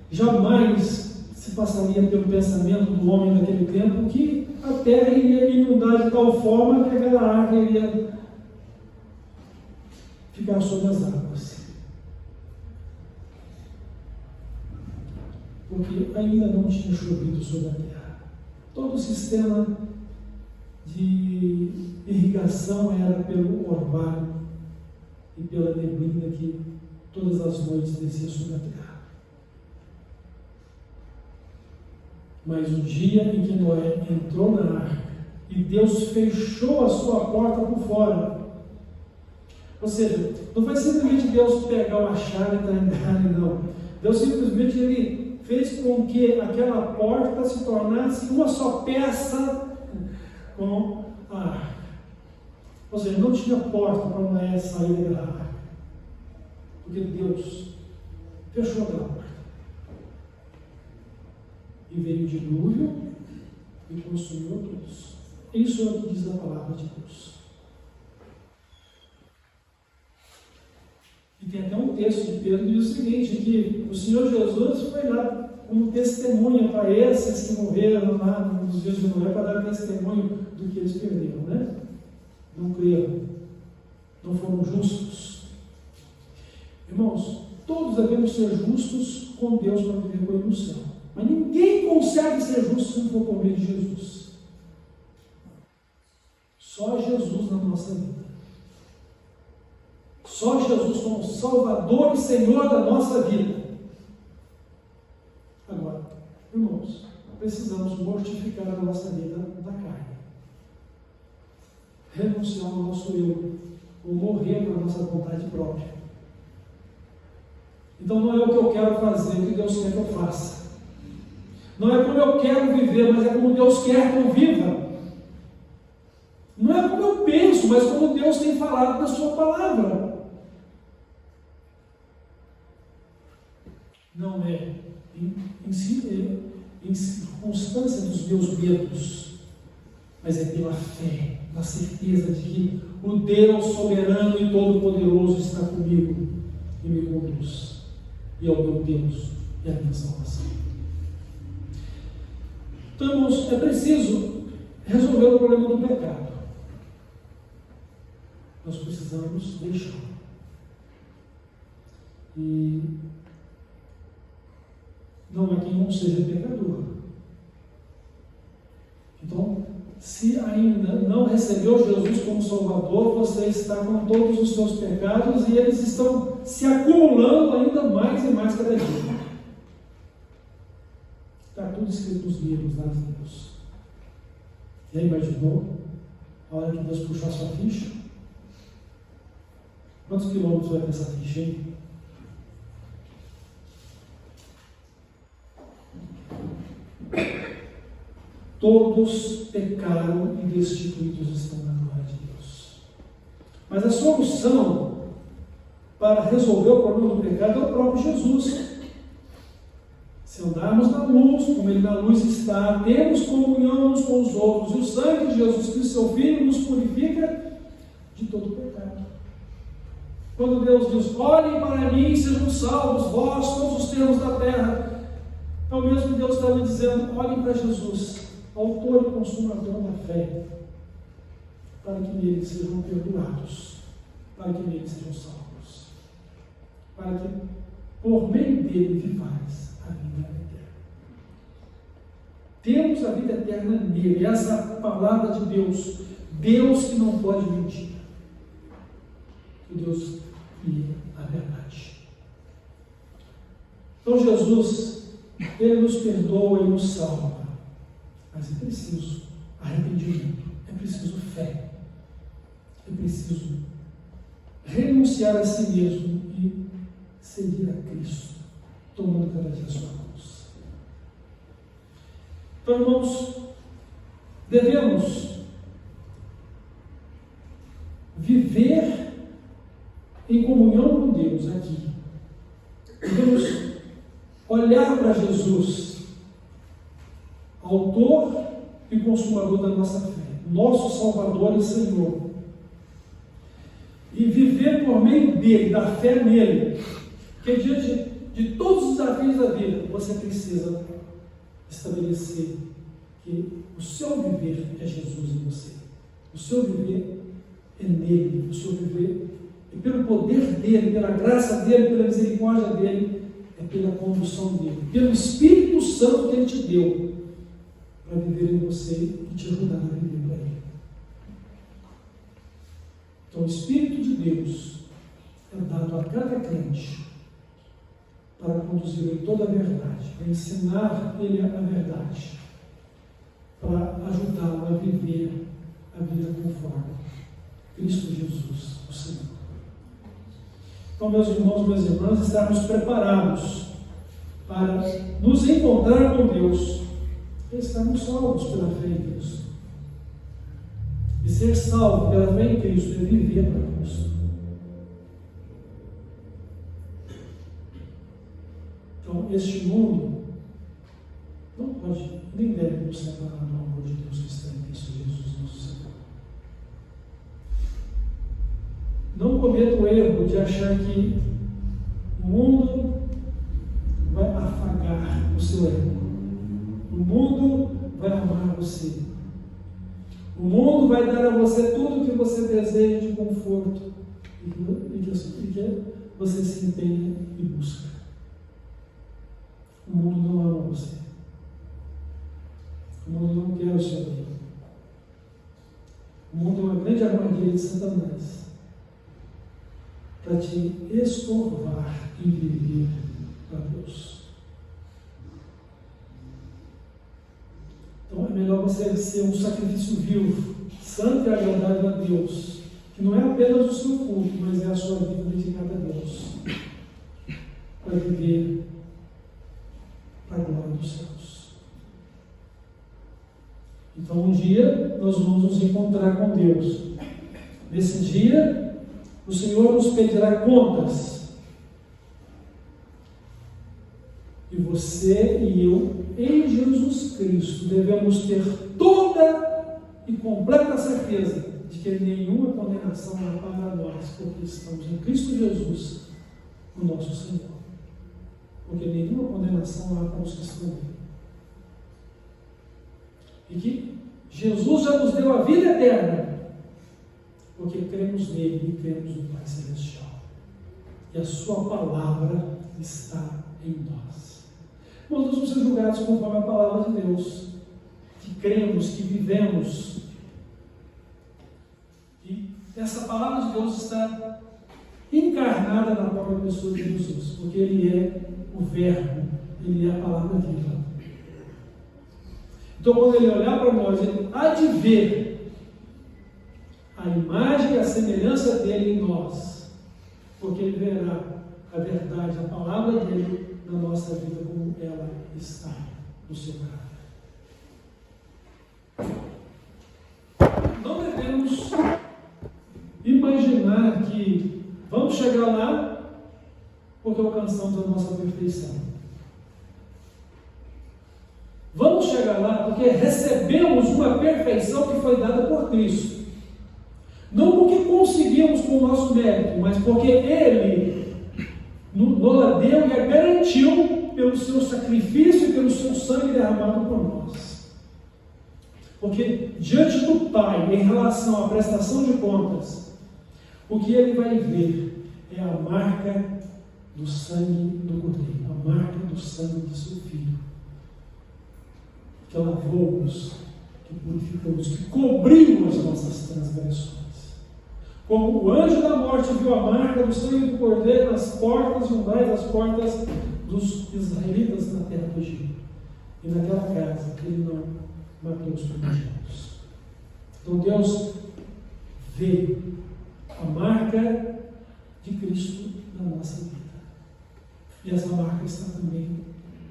[SPEAKER 3] jamais se passaria pelo pensamento do homem naquele tempo que a terra iria inundar de tal forma que aquela arca iria ficar sobre as águas. Porque ainda não tinha chovido sobre a terra. Todo o sistema de irrigação era pelo orvalho e pela neblina que todas as noites descia sobre a terra. Mas o dia em que Noé entrou na arca e Deus fechou a sua porta por fora, ou seja, não foi simplesmente Deus pegar uma chave e entrar, não. Deus simplesmente ele fez com que aquela porta se tornasse uma só peça com a arca. Ou seja, não tinha porta para Noé sair daquela arca. Porque Deus fechou aquela porta. E veio o dilúvio e consumiu a todos. Isso é o que diz a palavra de Deus. E tem até um texto de Pedro que diz o seguinte, que o Senhor Jesus foi lá como testemunha para esses que morreram lá nos dias de Noé, para dar testemunho do que eles perderam, né? Não creram, não foram justos. Irmãos, todos devemos ser justos com Deus para viver com Ele no céu. Mas ninguém consegue ser justo se não for por meio de Jesus. Só Jesus na nossa vida. Só Jesus como Salvador e Senhor da nossa vida. Agora, irmãos, precisamos mortificar a nossa vida da carne. Renunciar ao nosso eu, ou morrer para a nossa vontade própria. Então não é o que eu quero fazer, o que Deus quer que eu faça. Não é como eu quero viver, mas é como Deus quer que eu viva. Não é como eu penso, mas como Deus tem falado na sua palavra. Não é em circunstância dos meus medos, mas é pela fé, na certeza de que o Deus soberano e todo-poderoso está comigo e me conduz. E é o meu Deus e a minha salvação. Então, irmãos, é preciso resolver o problema do pecado. Nós precisamos deixá-lo. E não é quem não seja pecador. Então, se ainda não recebeu Jesus como Salvador, você está com todos os seus pecados e eles estão se acumulando ainda mais e mais cada dia. Está tudo escrito nos livros lá de Deus. E aí, imaginou a hora que Deus puxar a sua ficha? Quantos quilômetros vai ter essa ficha, hein? Todos pecaram e destituídos estão na glória de Deus. Mas a solução para resolver o problema do pecado é o próprio Jesus. Se andarmos na luz, como Ele na luz está, temos comunhão uns com os outros, e o sangue de Jesus Cristo, seu Filho, nos purifica de todo pecado. Quando Deus diz, olhem para mim e sejam salvos, vós, todos os termos da terra, é o mesmo que Deus está me dizendo, olhem para Jesus, autor e consumador da fé, para que nele sejam perdoados, para que nele sejam salvos, para que por meio dele vivais a vida eterna. Temos a vida eterna nele, essa é a palavra de Deus, Deus que não pode mentir, o Deus que é a verdade. Então Jesus, Ele nos perdoa e nos salva. Mas é preciso arrependimento, é preciso fé, é preciso renunciar a si mesmo e seguir a Cristo, tomando cada dia a sua cruz. Então, irmãos, devemos viver em comunhão com Deus aqui. Devemos olhar para Jesus, autor e consumador da nossa fé, nosso Salvador e Senhor, e viver por meio dele, da fé nele, que diante de todos os desafios da vida, você precisa estabelecer que o seu viver é Jesus em você, o seu viver é nele, o seu viver é pelo poder dele, pela graça dele, pela misericórdia dele, é pela condução dele, pelo Espírito Santo que ele te deu, para viver em você e te ajudar a viver para Ele. Então, o Espírito de Deus é dado a cada crente para conduzir em toda a verdade, para ensinar ele a verdade, para ajudá-lo a viver a vida conforme Cristo Jesus, o Senhor. Então, meus irmãos, minhas irmãs, estarmos preparados para nos encontrar com Deus. Estamos salvos pela fé em Cristo. E ser salvo pela fé em Cristo é viver para Cristo. Então, este mundo não pode, nem deve nos separar do amor de Deus que está em Cristo Jesus, nosso Senhor. Não cometa o erro de achar que o mundo vai afagar o seu ego. O mundo vai amar você. O mundo vai dar a você tudo o que você deseja de conforto e que você se empenha e busca. O mundo não ama você. O mundo não quer o seu bem. O mundo é uma grande armadilha de Satanás para te estorvar em viver para Deus. Então é melhor você ser um sacrifício vivo, santo e agradável a Deus, que não é apenas o seu culto, mas é a sua vida dedicada a Deus, para viver para a glória dos céus. Então um dia nós vamos nos encontrar com Deus. Nesse dia, o Senhor nos pedirá contas. E você e eu, em Jesus Cristo, devemos ter toda e completa certeza de que nenhuma condenação há para nós, porque estamos em Cristo Jesus, o nosso Senhor. Porque nenhuma condenação há para os que estão nele. E que Jesus já nos deu a vida eterna, porque cremos nele e cremos no Pai Celestial. E a sua palavra está em nós. Nós vamos ser julgados conforme a palavra de Deus, que cremos, que vivemos. E essa palavra de Deus está encarnada na própria pessoa de Jesus, porque Ele é o Verbo, Ele é a palavra viva. Então, quando Ele olhar para nós, Ele há de ver a imagem e a semelhança dEle em nós, porque Ele verá a verdade, a palavra dEle na nossa vida como ela está no seu caráter. Não devemos imaginar que vamos chegar lá porque alcançamos a nossa perfeição. Vamos chegar lá porque recebemos uma perfeição que foi dada por Cristo. Não porque conseguimos com o nosso mérito, mas porque Ele nos deu e a garantiu pelo seu sacrifício e pelo seu sangue derramado por nós. Porque diante do Pai, em relação à prestação de contas, o que Ele vai ver é a marca do sangue do Cordeiro, a marca do sangue de seu Filho, que lavou-nos, que purificou-nos, que cobriu as nossas transgressões. Como o anjo da morte viu a marca do sangue do Cordeiro nas portas e umbrais das portas dos israelitas na terra do Egito. E naquela casa Ele não matou os primogênitos. Então Deus vê a marca de Cristo na nossa vida. E essa marca está também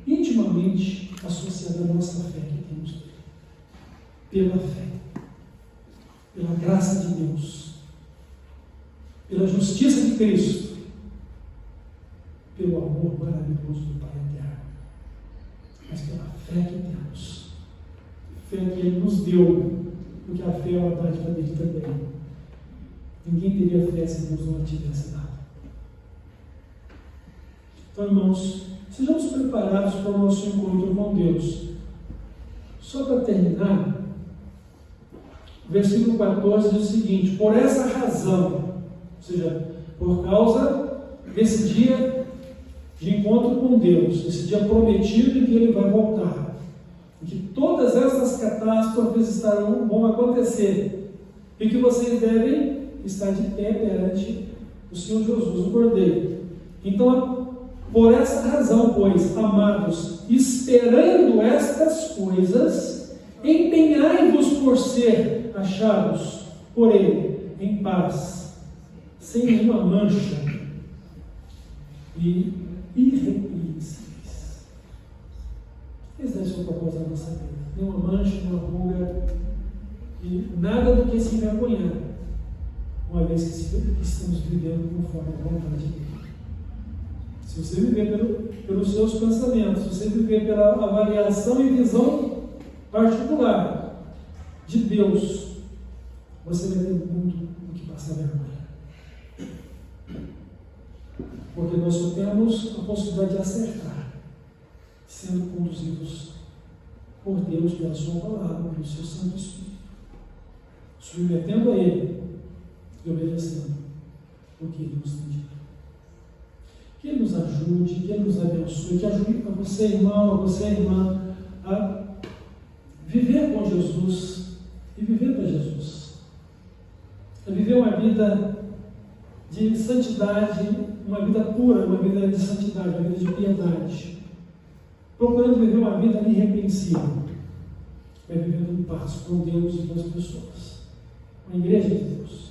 [SPEAKER 3] intimamente associada à nossa fé que temos nele. Pela fé, pela graça de Deus, pela justiça de Cristo, pelo amor maravilhoso do Pai eterno, mas pela fé que temos, fé que Ele nos deu, porque a fé é uma dádiva dele também. Ninguém teria fé se Deus não a tivesse dado. Então, irmãos, sejamos preparados para o nosso encontro com Deus. Só para terminar, o versículo 14 diz o seguinte: por essa razão, ou seja, por causa desse dia de encontro com Deus, esse dia prometido em que Ele vai voltar, em que todas essas catástrofes vão acontecer, e que vocês devem estar de pé perante o Senhor Jesus, o Cordeiro. Então, por essa razão, pois, amados, esperando estas coisas, empenhai-vos por ser achados por Ele em paz, sem nenhuma mancha e irrepreensíveis. Esse é o seu propósito da nossa vida. Nenhuma mancha, nenhuma ruga e nada do que se envergonhar, uma vez que estamos vivendo conforme a vontade dele. Se você viver pelos seus pensamentos, se você viver pela avaliação e visão particular de Deus, você vai ter muito o que passar vergonha. Porque nós só temos a possibilidade de acertar, sendo conduzidos por Deus, pela sua palavra, pelo seu Santo Espírito, submetendo a Ele e obedecendo o que Ele nos tem dito. Que Ele nos ajude, que Ele nos abençoe, que ajude a você, irmão, a você, irmã, a viver com Jesus e viver para Jesus. A viver uma vida de santidade, uma vida pura, uma vida de santidade, uma vida de piedade. Procurando viver uma vida irrepreensível. Vai vivendo em paz com Deus e com as pessoas. Com a igreja de Deus.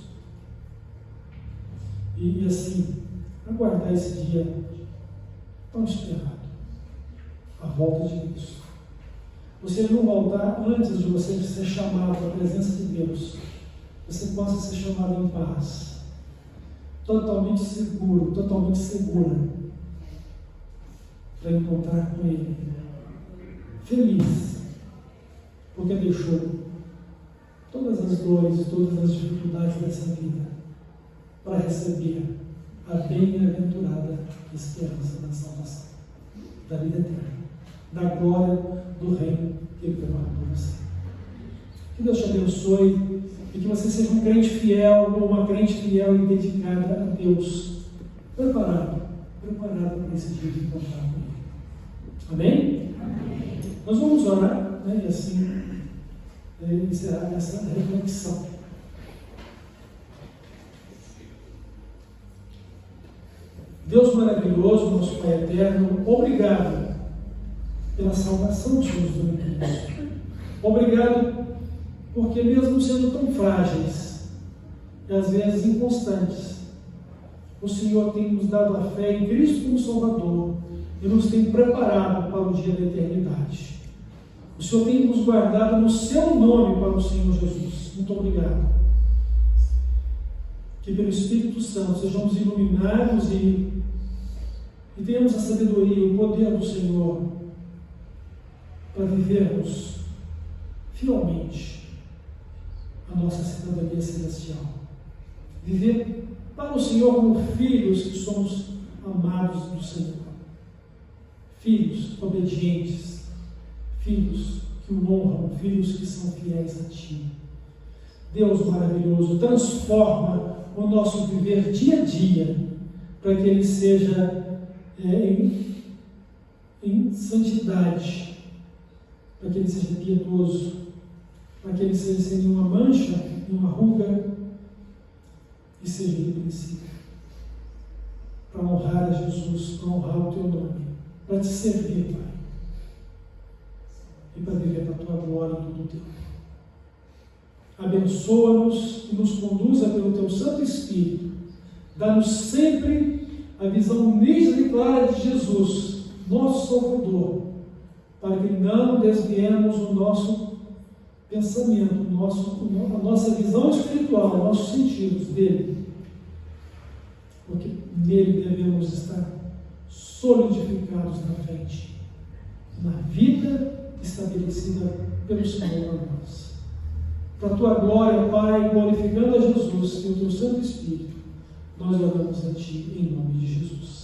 [SPEAKER 3] E assim, aguardar esse dia tão esperado, a volta de Deus. Você não voltar antes de você ser chamado à presença de Deus, você possa ser chamado em paz, totalmente seguro, totalmente segura, para encontrar com Ele, feliz, porque deixou todas as dores e todas as dificuldades dessa vida para receber a bem-aventurada esperança da salvação, da vida eterna, da glória do reino que Ele preparou para você. Que Deus te abençoe e que você seja um crente fiel ou uma crente fiel e dedicada a Deus, preparado para esse dia de encontrar com Ele. Amém? Amém. Nós vamos orar, né, e assim encerrar essa reflexão. Deus maravilhoso, nosso Pai eterno, obrigado pela salvação que nos deu em Cristo. Obrigado porque mesmo sendo tão frágeis e às vezes inconstantes, o Senhor tem nos dado a fé em Cristo como Salvador e nos tem preparado para o dia da eternidade. O Senhor tem nos guardado no seu nome para o Senhor Jesus. Muito obrigado. Que pelo Espírito Santo sejamos iluminados e tenhamos a sabedoria e o poder do Senhor para vivermos fielmente a nossa cidadania celestial. Viver para o Senhor como filhos que somos amados do Senhor. Filhos obedientes, filhos que o honram, filhos que são fiéis a Ti. Deus maravilhoso, transforma o nosso viver dia a dia para que ele seja em santidade, para que ele seja piedoso, para que ele seja sem nenhuma mancha, nenhuma ruga e seja irrepreensível, para honrar a Jesus, para honrar o Teu nome, para Te servir, Pai, e para viver para a Tua glória em todo o tempo. Abençoa-nos e nos conduza pelo Teu Santo Espírito. Dá-nos sempre a visão nítida e clara de Jesus, nosso Salvador, para que não desviemos o nosso pensamento, a nossa visão espiritual, nossos sentidos dele, porque nele devemos estar solidificados na frente, na vida estabelecida pelo Senhor a nós. Para a Tua glória, Pai, glorificando a Jesus e o Teu Santo Espírito, nós oramos a Ti em nome de Jesus.